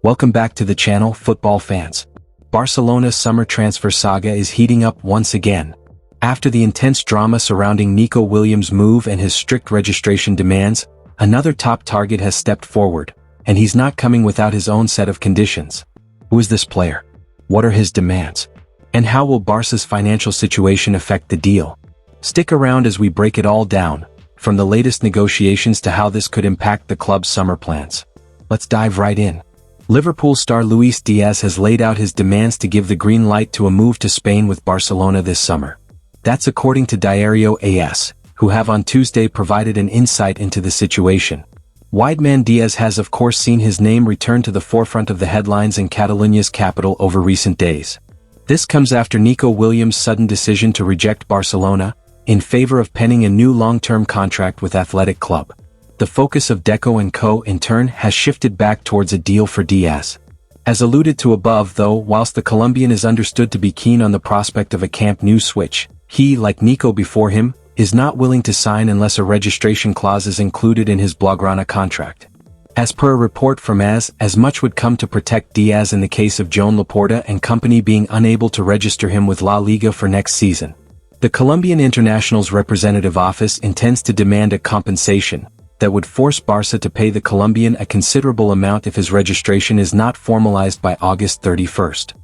Welcome back to the channel, football fans. Barcelona's summer transfer saga is heating up once again. After the intense drama surrounding Nico Williams' move and his strict registration demands, another top target has stepped forward, and he's not coming without his own set of conditions. Who is this player? What are his demands? And how will Barca's financial situation affect the deal? Stick around as we break it all down, from the latest negotiations to how this could impact the club's summer plans. Let's dive right in. Liverpool star Luis Diaz has laid out his demands to give the green light to a move to Spain with Barcelona this summer. That's according to Diario AS, who have on Tuesday provided an insight into the situation. Wideman Diaz has of course seen his name return to the forefront of the headlines in Catalonia's capital over recent days. This comes after Nico Williams' sudden decision to reject Barcelona, in favor of penning a new long-term contract with Athletic Club. The focus of Deco & Co. in turn has shifted back towards a deal for Diaz. As alluded to above though, whilst the Colombian is understood to be keen on the prospect of a Camp Nou switch, he, like Nico before him, is not willing to sign unless a registration clause is included in his Blaugrana contract. As per a report from as much would come to protect Diaz in the case of Joan Laporta and company being unable to register him with La Liga for next season. The Colombian international's representative office intends to demand a compensation that would force Barca to pay the Colombian a considerable amount if his registration is not formalized by August 31st.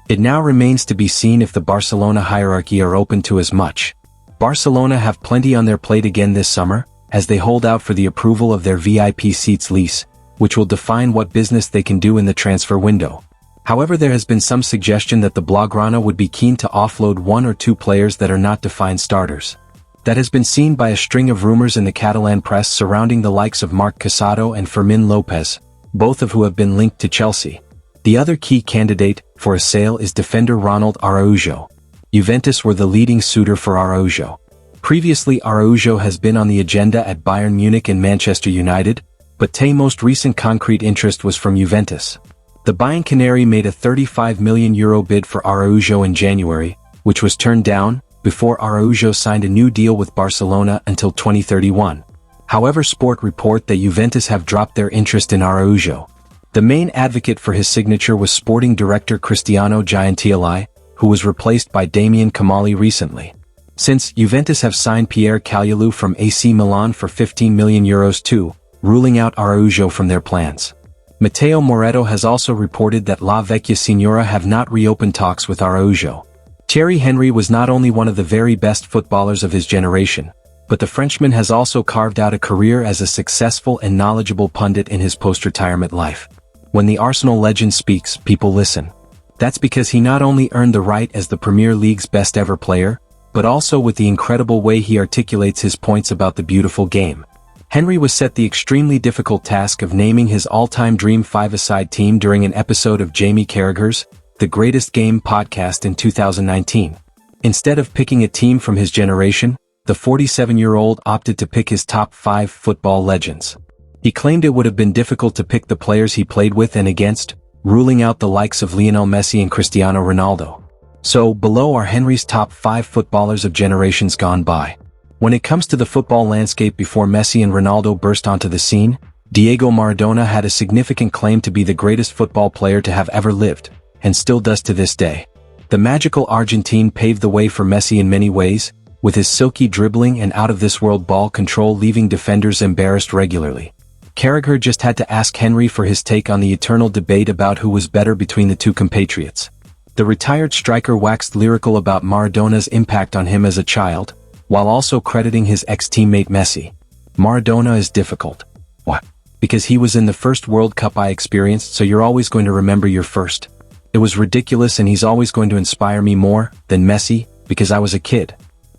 It now remains to be seen if the Barcelona hierarchy are open to as much. Barcelona have plenty on their plate again this summer, as they hold out for the approval of their VIP seats lease, which will define what business they can do in the transfer window. However, there has been some suggestion that the Blaugrana would be keen to offload one or two players that are not defined starters. That has been seen by a string of rumors in the Catalan press surrounding the likes of Marc Casado and Fermín López, both of who have been linked to Chelsea. The other key candidate for a sale is defender Ronald Araujo. Juventus were the leading suitor for Araujo. Previously, Araujo has been on the agenda at Bayern Munich and Manchester United, but Tay's most recent concrete interest was from Juventus. The Bayern Canary made a €35 million bid for Araujo in January, which was turned down, before Araujo signed a new deal with Barcelona until 2031. However, Sport report that Juventus have dropped their interest in Araujo. The main advocate for his signature was sporting director Cristiano Giantioli, who was replaced by Damian Kamali recently. Since Juventus have signed Pierre Kalulu from AC Milan for €15 million too, ruling out Araujo from their plans. Mateo Moretto has also reported that La Vecchia Signora have not reopened talks with Araujo. Thierry Henry was not only one of the very best footballers of his generation, but the Frenchman has also carved out a career as a successful and knowledgeable pundit in his post-retirement life. When the Arsenal legend speaks, people listen. That's because he not only earned the right as the Premier League's best ever player, but also with the incredible way he articulates his points about the beautiful game. Henry was set the extremely difficult task of naming his all-time dream five-a-side team during an episode of Jamie Carragher's The Greatest Game podcast in 2019. Instead of picking a team from his generation, the 47-year-old opted to pick his top 5 football legends. He claimed it would have been difficult to pick the players he played with and against, ruling out the likes of Lionel Messi and Cristiano Ronaldo. So, below are Henry's top 5 footballers of generations gone by. When it comes to the football landscape before Messi and Ronaldo burst onto the scene, Diego Maradona had a significant claim to be the greatest football player to have ever lived, and still does to this day. The magical Argentine paved the way for Messi in many ways, with his silky dribbling and out-of-this-world ball control leaving defenders embarrassed regularly. Carragher just had to ask Henry for his take on the eternal debate about who was better between the two compatriots. The retired striker waxed lyrical about Maradona's impact on him as a child, while also crediting his ex-teammate Messi. Maradona is difficult. What? Because he was in the first World Cup I experienced, so you're always going to remember your first. It was ridiculous and he's always going to inspire me more than Messi, because I was a kid.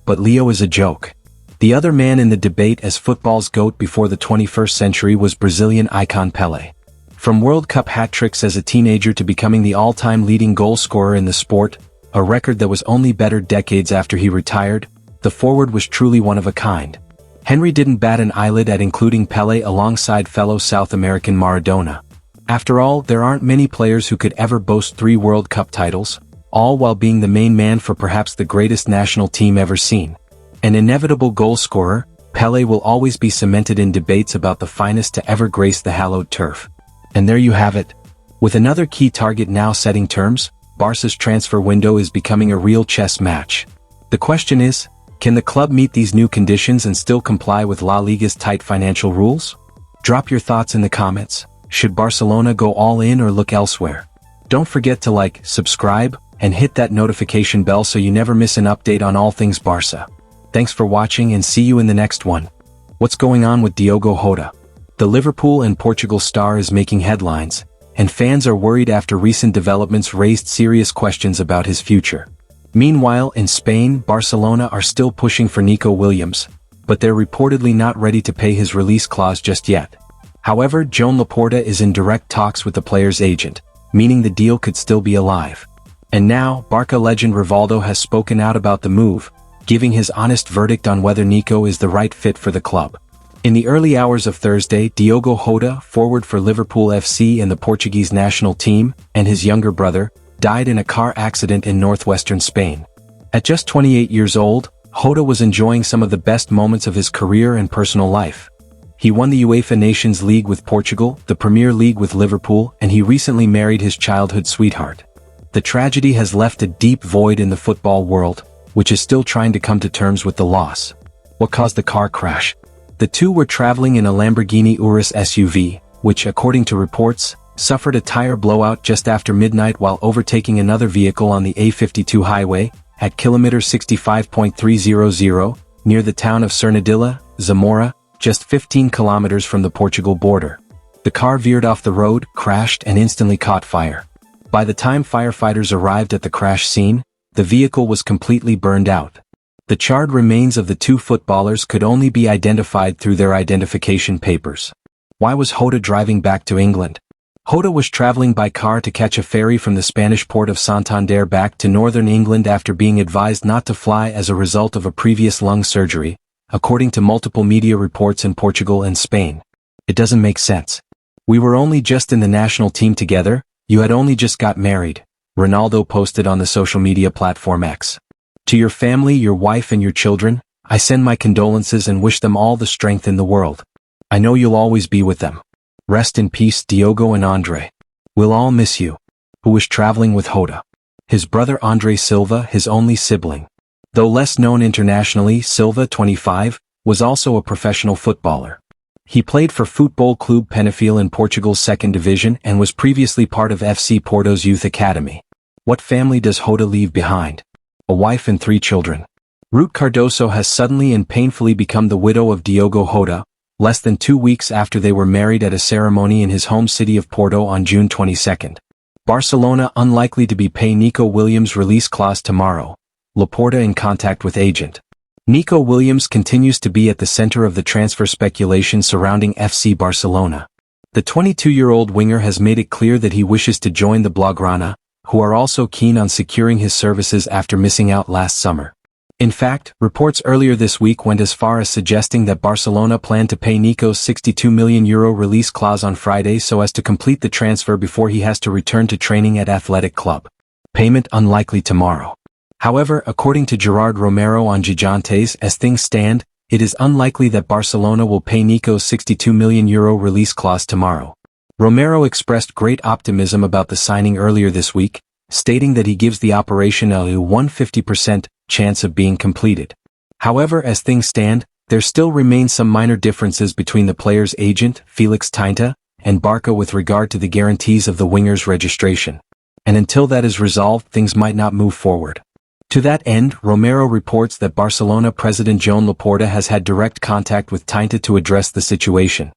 But Leo is a joke. The other man in the debate as football's GOAT before the 21st century was Brazilian icon Pelé. From World Cup hat-tricks as a teenager to becoming the all-time leading goal scorer in the sport, a record that was only bettered decades after he retired, the forward was truly one of a kind. Henry didn't bat an eyelid at including Pelé alongside fellow South American Maradona. After all, there aren't many players who could ever boast 3 World Cup titles, all while being the main man for perhaps the greatest national team ever seen. An inevitable goal scorer, Pelé will always be cemented in debates about the finest to ever grace the hallowed turf. And there you have it. With another key target now setting terms, Barca's transfer window is becoming a real chess match. The question is, can the club meet these new conditions and still comply with La Liga's tight financial rules? Drop your thoughts in the comments. Should Barcelona go all in or look elsewhere? Don't forget to like, subscribe, and hit that notification bell so you never miss an update on all things Barca. Thanks for watching and see you in the next one. What's going on with Diogo Jota? The Liverpool and Portugal star is making headlines, and fans are worried after recent developments raised serious questions about his future. Meanwhile, in Spain, Barcelona are still pushing for Nico Williams, but they're reportedly not ready to pay his release clause just yet. However, Joan Laporta is in direct talks with the player's agent, meaning the deal could still be alive. And now, Barca legend Rivaldo has spoken out about the move, giving his honest verdict on whether Nico is the right fit for the club. In the early hours of Thursday, Diogo Jota, forward for Liverpool FC and the Portuguese national team, and his younger brother, died in a car accident in northwestern Spain. At just 28 years old, Jota was enjoying some of the best moments of his career and personal life. He won the UEFA Nations League with Portugal, the Premier League with Liverpool, and he recently married his childhood sweetheart. The tragedy has left a deep void in the football world, which is still trying to come to terms with the loss. What caused the car crash? The two were traveling in a Lamborghini Urus SUV, which, according to reports, suffered a tire blowout just after midnight while overtaking another vehicle on the A52 highway, at kilometer 65.300, near the town of Cernadilla, Zamora, just 15 kilometers from the Portugal border. The car veered off the road, crashed, and instantly caught fire. By the time firefighters arrived at the crash scene, the vehicle was completely burned out. The charred remains of the two footballers could only be identified through their identification papers. Why was Jota driving back to England? Jota was traveling by car to catch a ferry from the Spanish port of Santander back to northern England after being advised not to fly as a result of a previous lung surgery, according to multiple media reports in Portugal and Spain. It doesn't make sense. We were only just in the national team together, you had only just got married, Ronaldo posted on the social media platform X. To your family, your wife and your children, I send my condolences and wish them all the strength in the world. I know you'll always be with them. Rest in peace, Diogo and Andre. We'll all miss you. Who was traveling with Jota? His brother Andre Silva, his only sibling. Though less known internationally, Silva, 25, was also a professional footballer. He played for Futebol Clube Penafiel in Portugal's second division and was previously part of FC Porto's youth academy. What family does Jota leave behind? A wife and 3 children. Ruth Cardoso has suddenly and painfully become the widow of Diogo Jota, less than 2 weeks after they were married at a ceremony in his home city of Porto on June 22. Barcelona unlikely to be pay Nico Williams' release clause tomorrow. Laporta in contact with agent. Nico Williams continues to be at the center of the transfer speculation surrounding FC Barcelona. The 22-year-old winger has made it clear that he wishes to join the Blaugrana, who are also keen on securing his services after missing out last summer. In fact, reports earlier this week went as far as suggesting that Barcelona planned to pay Nico's €62 million release clause on Friday so as to complete the transfer before he has to return to training at Athletic Club. Payment unlikely tomorrow. However, according to Gerard Romero on Gigantes, as things stand, it is unlikely that Barcelona will pay Nico's €62 million release clause tomorrow. Romero expressed great optimism about the signing earlier this week, stating that he gives the operation a 150% chance of being completed. However, as things stand, there still remain some minor differences between the player's agent, Felix Tinta, and Barca with regard to the guarantees of the winger's registration. And until that is resolved, things might not move forward. To that end, Romero reports that Barcelona president Joan Laporta has had direct contact with Tinta to address the situation.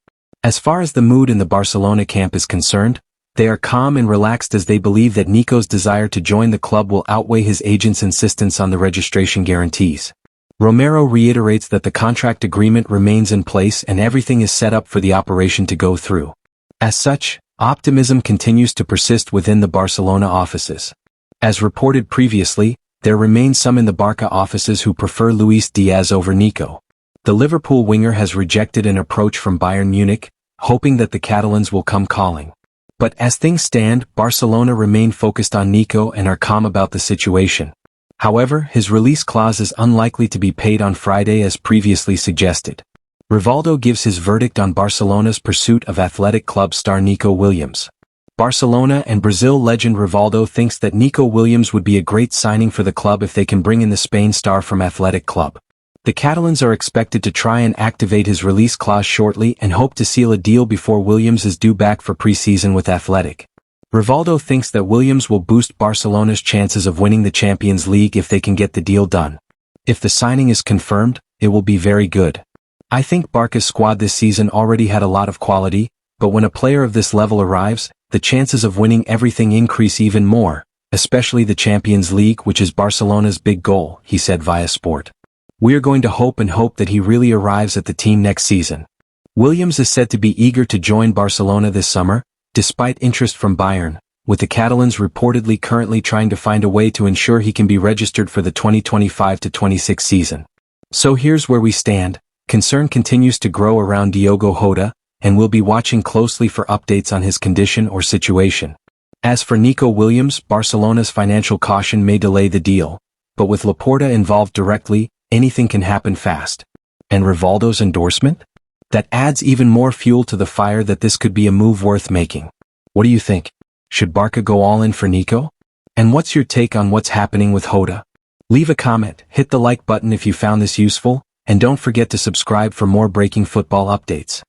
As far as the mood in the Barcelona camp is concerned, they are calm and relaxed as they believe that Nico's desire to join the club will outweigh his agent's insistence on the registration guarantees. Romero reiterates that the contract agreement remains in place and everything is set up for the operation to go through. As such, optimism continues to persist within the Barcelona offices. As reported previously, there remain some in the Barca offices who prefer Luis Diaz over Nico. The Liverpool winger has rejected an approach from Bayern Munich, hoping that the Catalans will come calling. But as things stand, Barcelona remain focused on Nico and are calm about the situation. However, his release clause is unlikely to be paid on Friday as previously suggested. Rivaldo gives his verdict on Barcelona's pursuit of Athletic Club star Nico Williams. Barcelona and Brazil legend Rivaldo thinks that Nico Williams would be a great signing for the club if they can bring in the Spain star from Athletic Club. The Catalans are expected to try and activate his release clause shortly and hope to seal a deal before Williams is due back for pre-season with Athletic. Rivaldo thinks that Williams will boost Barcelona's chances of winning the Champions League if they can get the deal done. If the signing is confirmed, it will be very good. I think Barca's squad this season already had a lot of quality, but when a player of this level arrives, the chances of winning everything increase even more, especially the Champions League, which is Barcelona's big goal, he said via Sport. We're going to hope that he really arrives at the team next season. Williams is said to be eager to join Barcelona this summer, despite interest from Bayern, with the Catalans reportedly currently trying to find a way to ensure he can be registered for the 2025-26 season. So here's where we stand. Concern continues to grow around Diogo Jota, and we'll be watching closely for updates on his condition or situation. As for Nico Williams, Barcelona's financial caution may delay the deal, but with Laporta involved directly, anything can happen fast. And Rivaldo's endorsement? That adds even more fuel to the fire that this could be a move worth making. What do you think? Should Barca go all in for Nico? And what's your take on what's happening with Jota? Leave a comment, hit the like button if you found this useful, and don't forget to subscribe for more breaking football updates.